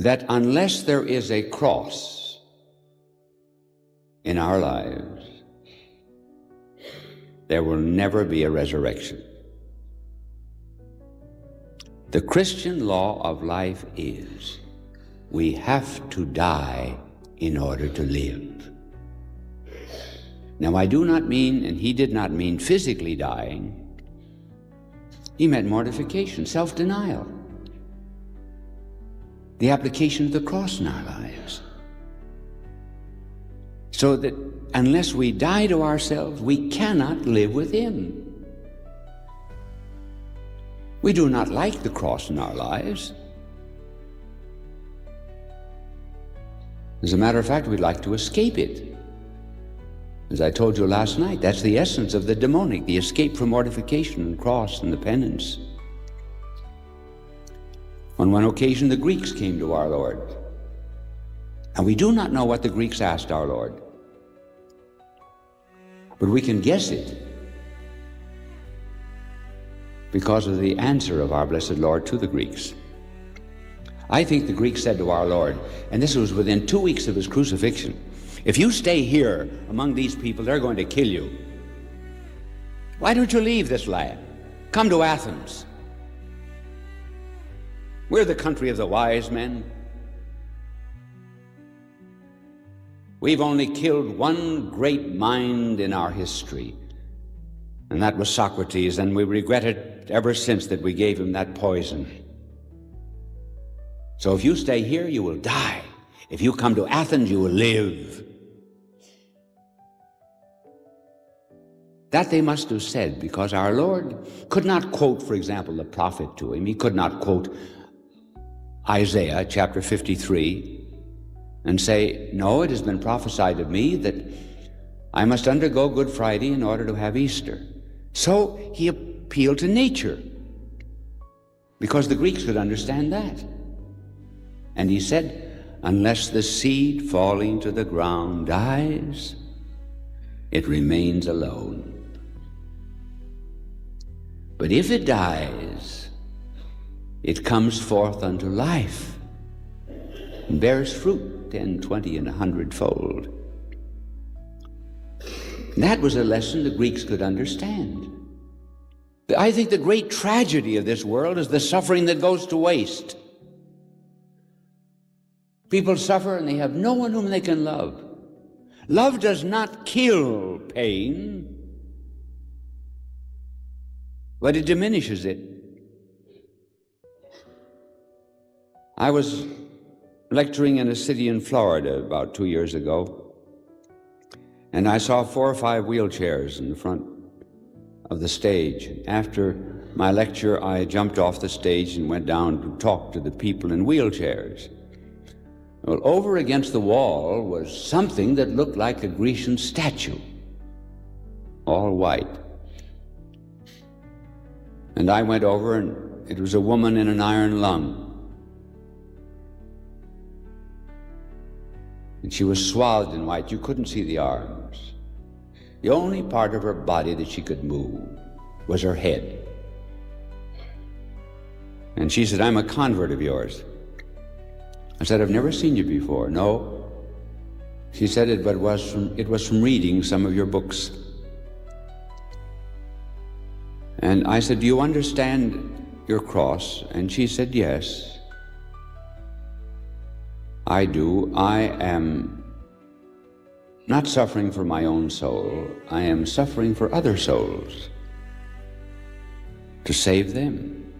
that unless there is a cross in our lives, there will never be a resurrection. The Christian law of life is we have to die in order to live. Now, I do not mean, and he did not mean physically dying. He meant mortification, self-denial, the application of the cross in our lives. So that unless we die to ourselves, we cannot live with him. We do not like the cross in our lives. As a matter of fact, we'd like to escape it. As I told you last night, that's the essence of the demonic, the escape from mortification and cross and the penance. On one occasion, the Greeks came to our Lord. And we do not know what the Greeks asked our Lord. But we can guess it because of the answer of our blessed Lord to the Greeks. I think the Greeks said to our Lord, and this was within 2 weeks of his crucifixion, if you stay here among these people, they're going to kill you. Why don't you leave this land? Come to Athens. We're the country of the wise men. We've only killed one great mind in our history, and that was Socrates, and we regret it ever since that we gave him that poison. So if you stay here, you will die. If you come to Athens, you will live. That they must have said because our Lord could not quote, for example, the prophet to him. He could not quote Isaiah chapter 53 and say, no, it has been prophesied of me that I must undergo Good Friday in order to have Easter. So he appealed to nature because the Greeks could understand that. And he said, unless the seed falling to the ground dies, it remains alone. But if it dies, it comes forth unto life and bears fruit 10, 20, and 100-fold. That was a lesson the Greeks could understand. I think the great tragedy of this world is the suffering that goes to waste. People suffer and they have no one whom they can love. Love does not kill pain, but it diminishes it. I was lecturing in a city in Florida about 2 years ago, and I saw 4 or 5 wheelchairs in the front of the stage. After my lecture, I jumped off the stage and went down to talk to the people in wheelchairs. Well, over against the wall was something that looked like a Grecian statue, all white. And I went over, and it was a woman in an iron lung. And she was swathed in white. You couldn't see the arms. The only part of her body that she could move was her head. And she said, I'm a convert of yours. I said, I've never seen you before. No. She said, it was from reading some of your books. And I said, do you understand your cross? And she said, yes, I do. I am not suffering for my own soul. I am suffering for other souls to save them.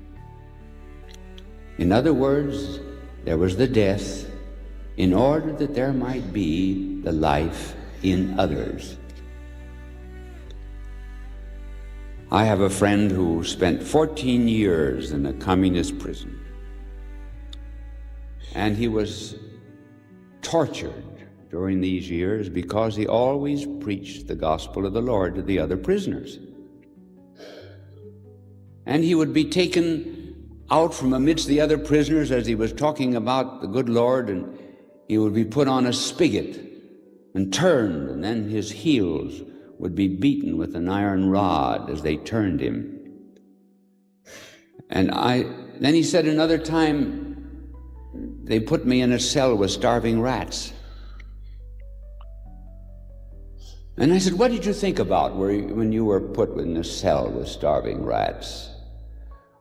In other words, there was the death in order that there might be the life in others. I have a friend who spent 14 years in a communist prison, and he was tortured during these years because he always preached the gospel of the Lord to the other prisoners. And he would be taken out from amidst the other prisoners as he was talking about the good Lord, and he would be put on a spigot and turned, and then his heels would be beaten with an iron rod as they turned him. And then he said another time, they put me in a cell with starving rats. And I said, what did you think about when you were put in a cell with starving rats?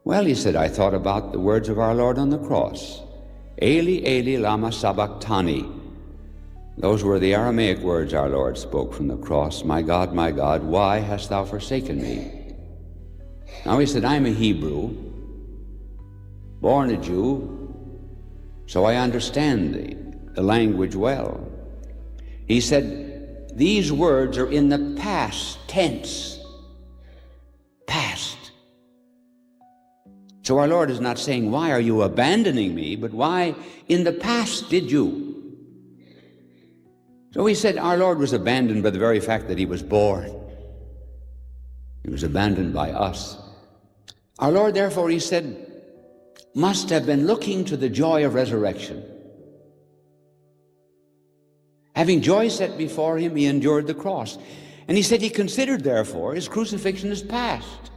Well, he said, I thought about the words of our Lord on the cross. Eli, Eli, lama sabachthani. Those were the Aramaic words our Lord spoke from the cross. My God, why hast thou forsaken me? Now he said, I'm a Hebrew, born a Jew, so I understand the language well. He said, these words are in the past tense. Past. So our Lord is not saying, why are you abandoning me, but why in the past did you? So he said our Lord was abandoned by the very fact that he was born. He was abandoned by us. Our Lord, therefore, he said, must have been looking to the joy of resurrection. Having joy set before him, he endured the cross. And he said he considered, therefore, his crucifixion as past.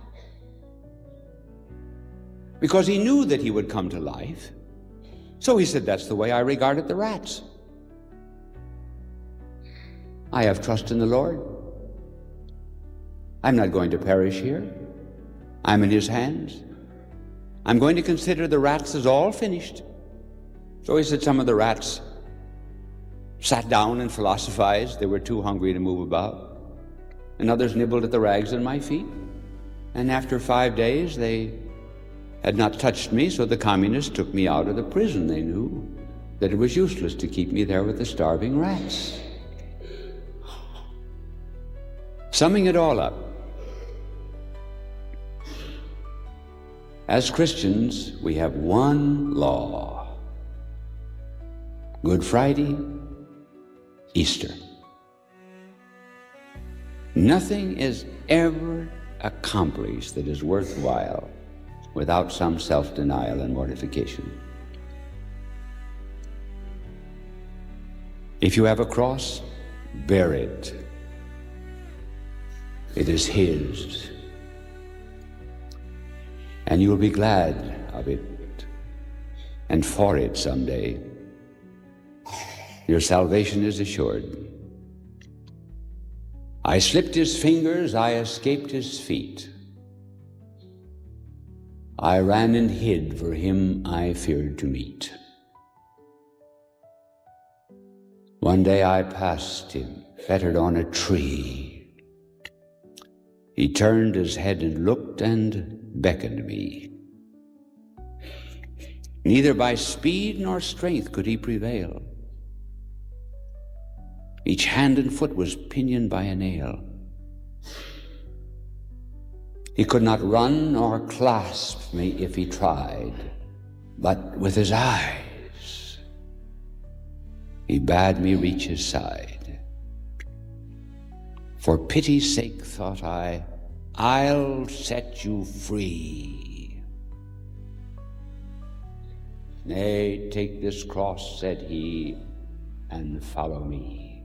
Because he knew that he would come to life. So he said, that's the way I regarded the rats. I have trust in the Lord. I'm not going to perish here. I'm in his hands. I'm going to consider the rats as all finished. So he said some of the rats sat down and philosophized. They were too hungry to move about. And others nibbled at the rags on my feet. And after 5 days, they had not touched me, so the communists took me out of the prison. They knew that it was useless to keep me there with the starving rats. Summing it all up, as Christians, we have one law. Good Friday, Easter. Nothing is ever accomplished that is worthwhile without some self-denial and mortification. If you have a cross, bear it. It is his. And you will be glad of it and for it someday. Your salvation is assured. I slipped his fingers, I escaped his feet. I ran and hid, for him I feared to meet. One day I passed him, fettered on a tree. He turned his head and looked and beckoned me. Neither by speed nor strength could he prevail. Each hand and foot was pinioned by a nail. He could not run nor clasp me if he tried, but with his eyes he bade me reach his side. For pity's sake, thought I, I'll set you free. Nay, take this cross, said he, and follow me.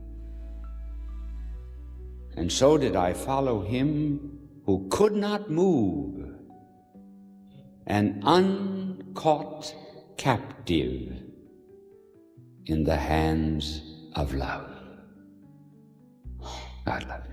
And so did I follow him who could not move, an uncaught captive in the hands of love. God love you.